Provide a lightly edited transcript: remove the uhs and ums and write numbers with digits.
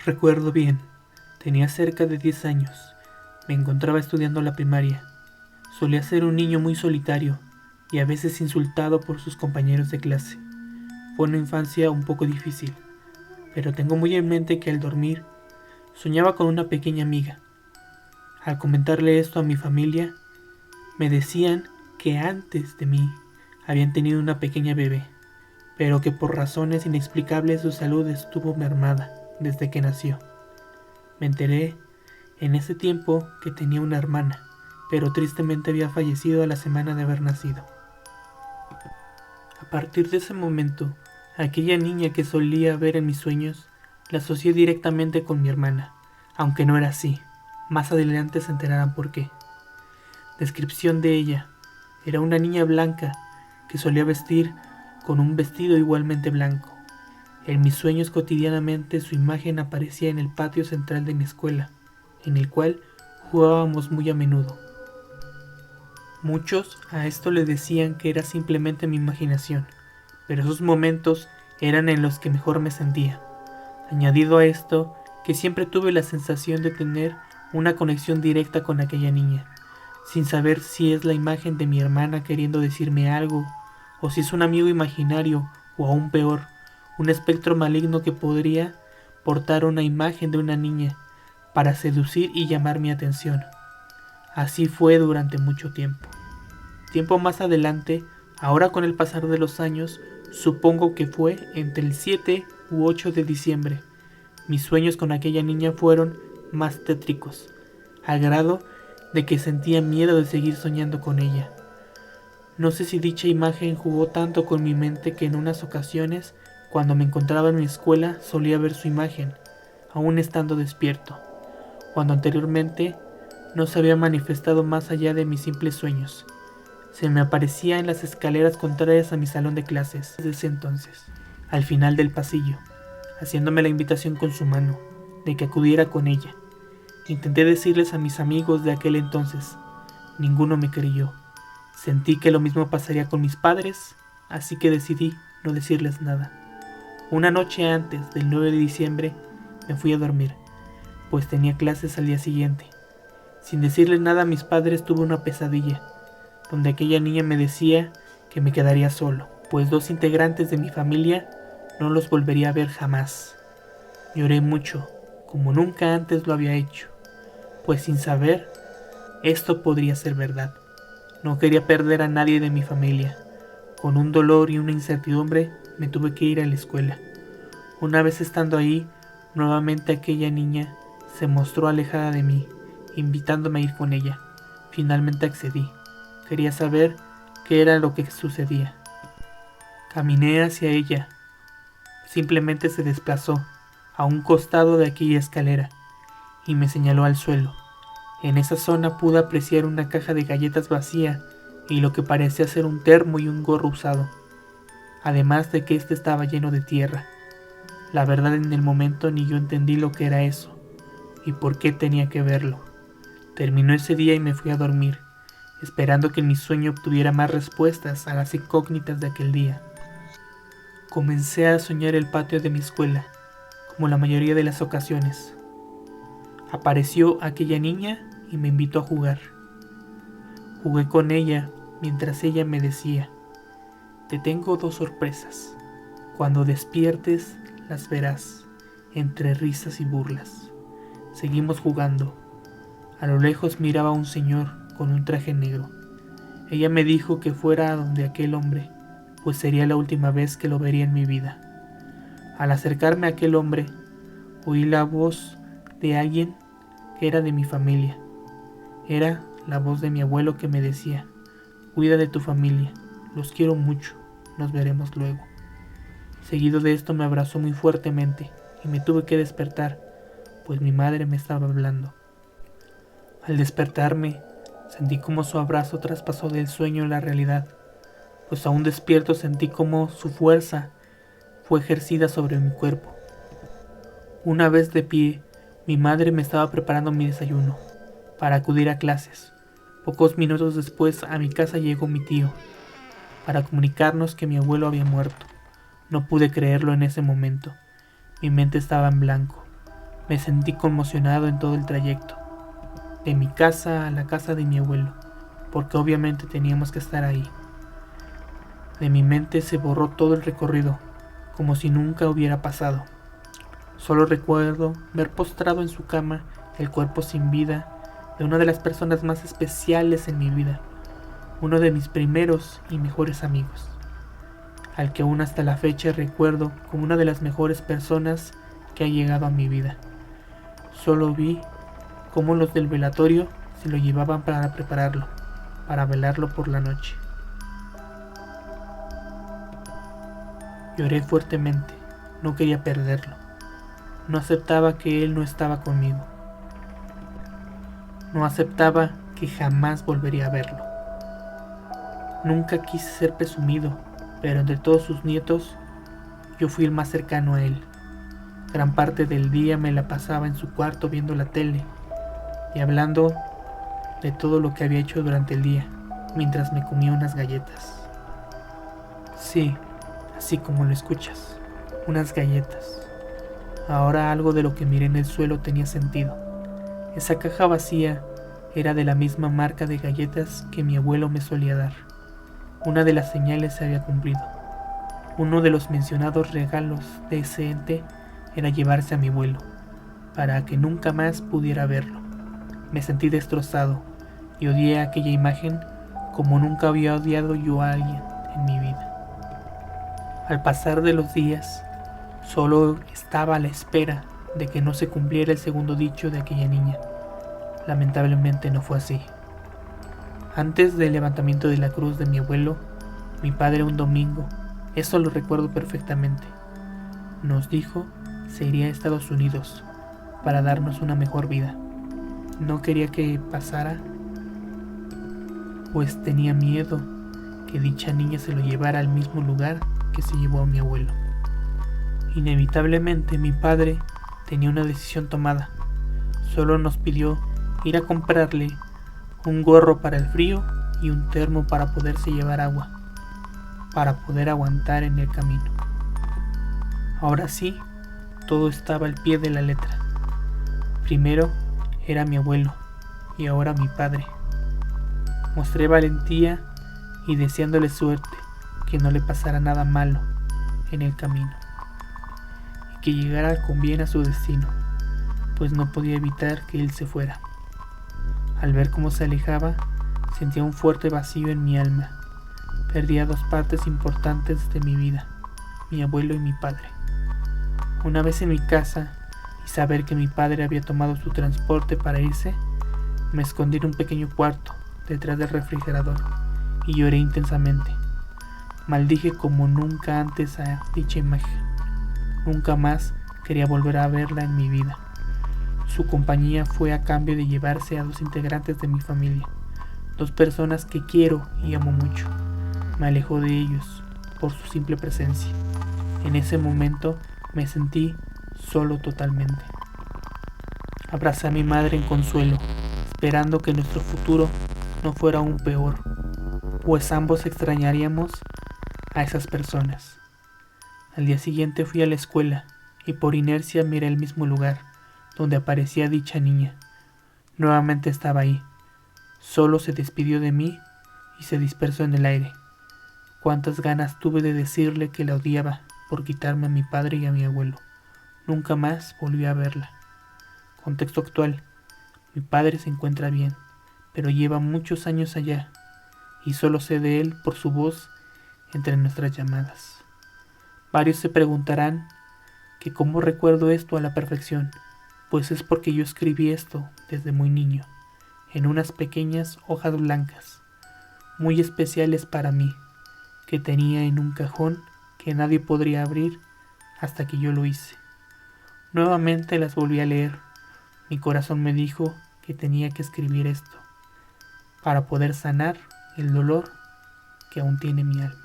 Recuerdo bien, tenía cerca de 10 años. Me encontraba estudiando la primaria. Solía ser un niño muy solitario y a veces insultado por sus compañeros de clase. Fue una infancia un poco difícil, pero tengo muy en mente que al dormir soñaba con una pequeña amiga. Al comentarle esto a mi familia, me decían que antes de mí habían tenido una pequeña bebé, pero que por razones inexplicables su salud estuvo mermada desde que nació. Me enteré en ese tiempo que tenía una hermana, pero tristemente había fallecido a la semana de haber nacido. A partir de ese momento, aquella niña que solía ver en mis sueños, la asocié directamente con mi hermana, aunque no era así. Más adelante se enterarán por qué. Descripción de ella. Era una niña blanca que solía vestir con un vestido igualmente blanco. En mis sueños cotidianamente su imagen aparecía en el patio central de mi escuela, en el cual jugábamos muy a menudo. Muchos a esto le decían que era simplemente mi imaginación, pero esos momentos eran en los que mejor me sentía. Añadido a esto, que siempre tuve la sensación de tener una conexión directa con aquella niña, sin saber si es la imagen de mi hermana queriendo decirme algo, o si es un amigo imaginario, o aún peor, un espectro maligno que podría portar una imagen de una niña para seducir y llamar mi atención. Así fue durante mucho tiempo. Tiempo más adelante, ahora con el pasar de los años, supongo que fue entre el 7 u 8 de diciembre. Mis sueños con aquella niña fueron más tétricos, al grado de que sentía miedo de seguir soñando con ella. No sé si dicha imagen jugó tanto con mi mente que en unas ocasiones, cuando me encontraba en mi escuela, solía ver su imagen, aún estando despierto, cuando anteriormente no se había manifestado más allá de mis simples sueños. Se me aparecía en las escaleras contrarias a mi salón de clases desde ese entonces, al final del pasillo, haciéndome la invitación con su mano, de que acudiera con ella. Intenté decirles a mis amigos de aquel entonces, ninguno me creyó. Sentí que lo mismo pasaría con mis padres, así que decidí no decirles nada. Una noche antes del 9 de diciembre me fui a dormir, pues tenía clases al día siguiente. Sin decirles nada a mis padres tuve una pesadilla, donde aquella niña me decía que me quedaría solo, pues 2 integrantes de mi familia no los volvería a ver jamás. Lloré mucho, como nunca antes lo había hecho, pues sin saber, esto podría ser verdad. No quería perder a nadie de mi familia. Con un dolor y una incertidumbre me tuve que ir a la escuela. Una vez estando ahí, nuevamente aquella niña se mostró alejada de mí, invitándome a ir con ella. Finalmente accedí. Quería saber qué era lo que sucedía. Caminé hacia ella. Simplemente se desplazó a un costado de aquella escalera y me señaló al suelo. En esa zona pude apreciar una caja de galletas vacía y lo que parecía ser un termo y un gorro usado, además de que este estaba lleno de tierra. La verdad, en el momento ni yo entendí lo que era eso y por qué tenía que verlo. Terminó ese día y me fui a dormir, esperando que en mi sueño obtuviera más respuestas a las incógnitas de aquel día. Comencé a soñar el patio de mi escuela, como la mayoría de las ocasiones. Apareció aquella niña y me invitó a jugar. Jugué con ella mientras ella me decía, te tengo 2 sorpresas. Cuando despiertes las verás, entre risas y burlas. Seguimos jugando. A lo lejos miraba a un señor con un traje negro. Ella me dijo que fuera a donde aquel hombre, pues sería la última vez que lo vería en mi vida. Al acercarme a aquel hombre, oí la voz de alguien que era de mi familia. Era la voz de mi abuelo que me decía, cuida de tu familia, los quiero mucho, nos veremos luego. Seguido de esto me abrazó muy fuertemente y me tuve que despertar, pues mi madre me estaba hablando. Al despertarme, sentí como su abrazo traspasó del sueño a la realidad, pues aún despierto sentí como su fuerza fue ejercida sobre mi cuerpo. Una vez de pie, mi madre me estaba preparando mi desayuno para acudir a clases. Pocos minutos después a mi casa llegó mi tío para comunicarnos que mi abuelo había muerto. No pude creerlo en ese momento. Mi mente estaba en blanco. Me sentí conmocionado en todo el trayecto, de mi casa a la casa de mi abuelo, porque obviamente teníamos que estar ahí. De mi mente se borró todo el recorrido, como si nunca hubiera pasado. Solo recuerdo ver postrado en su cama el cuerpo sin vida de una de las personas más especiales en mi vida, uno de mis primeros y mejores amigos, al que aún hasta la fecha recuerdo como una de las mejores personas que ha llegado a mi vida. Solo vi cómo los del velatorio se lo llevaban para prepararlo, para velarlo por la noche. Lloré fuertemente, no quería perderlo. No aceptaba que él no estaba conmigo. No aceptaba que jamás volvería a verlo. Nunca quise ser presumido, pero entre todos sus nietos, yo fui el más cercano a él. Gran parte del día me la pasaba en su cuarto viendo la tele y hablando de todo lo que había hecho durante el día, mientras me comía unas galletas. Sí, así como lo escuchas, unas galletas. Ahora algo de lo que miré en el suelo tenía sentido. Esa caja vacía era de la misma marca de galletas que mi abuelo me solía dar. Una de las señales se había cumplido. Uno de los mencionados regalos de ese ente era llevarse a mi abuelo, para que nunca más pudiera verlo. Me sentí destrozado y odié aquella imagen como nunca había odiado yo a alguien en mi vida. Al pasar de los días, solo estaba a la espera de que no se cumpliera el segundo dicho de aquella niña. Lamentablemente no fue así. Antes del levantamiento de la cruz de mi abuelo, mi padre un domingo, eso lo recuerdo perfectamente, nos dijo se iría a Estados Unidos para darnos una mejor vida. No quería que pasara, pues tenía miedo que dicha niña se lo llevara al mismo lugar que se llevó a mi abuelo. Inevitablemente mi padre tenía una decisión tomada. Solo nos pidió ir a comprarle un gorro para el frío y un termo para poderse llevar agua, para poder aguantar en el camino. Ahora sí, todo estaba al pie de la letra. Primero era mi abuelo y ahora mi padre. Mostré valentía y deseándole suerte, que no le pasara nada malo en el camino y que llegara con bien a su destino, pues no podía evitar que él se fuera. Al ver cómo se alejaba, sentía un fuerte vacío en mi alma. Perdía dos partes importantes de mi vida, mi abuelo y mi padre. Una vez en mi casa y saber que mi padre había tomado su transporte para irse, me escondí en un pequeño cuarto detrás del refrigerador y lloré intensamente. Maldije como nunca antes a dicha imagen. Nunca más quería volver a verla en mi vida. Su compañía fue a cambio de llevarse a dos integrantes de mi familia, dos personas que quiero y amo mucho. Me alejó de ellos por su simple presencia. En ese momento me sentí solo totalmente. Abracé a mi madre en consuelo, esperando que nuestro futuro no fuera aún peor, pues ambos extrañaríamos a esas personas. Al día siguiente fui a la escuela y por inercia miré el mismo lugar donde aparecía dicha niña. Nuevamente estaba ahí. Solo se despidió de mí y se dispersó en el aire. Cuántas ganas tuve de decirle que la odiaba por quitarme a mi padre y a mi abuelo. Nunca más volví a verla. Contexto actual. Mi padre se encuentra bien, pero lleva muchos años allá y solo sé de él por su voz entre nuestras llamadas. Varios se preguntarán que cómo recuerdo esto a la perfección, pues es porque yo escribí esto desde muy niño, en unas pequeñas hojas blancas, muy especiales para mí, que tenía en un cajón que nadie podría abrir hasta que yo lo hice. Nuevamente las volví a leer. Mi corazón me dijo que tenía que escribir esto, para poder sanar el dolor que aún tiene mi alma.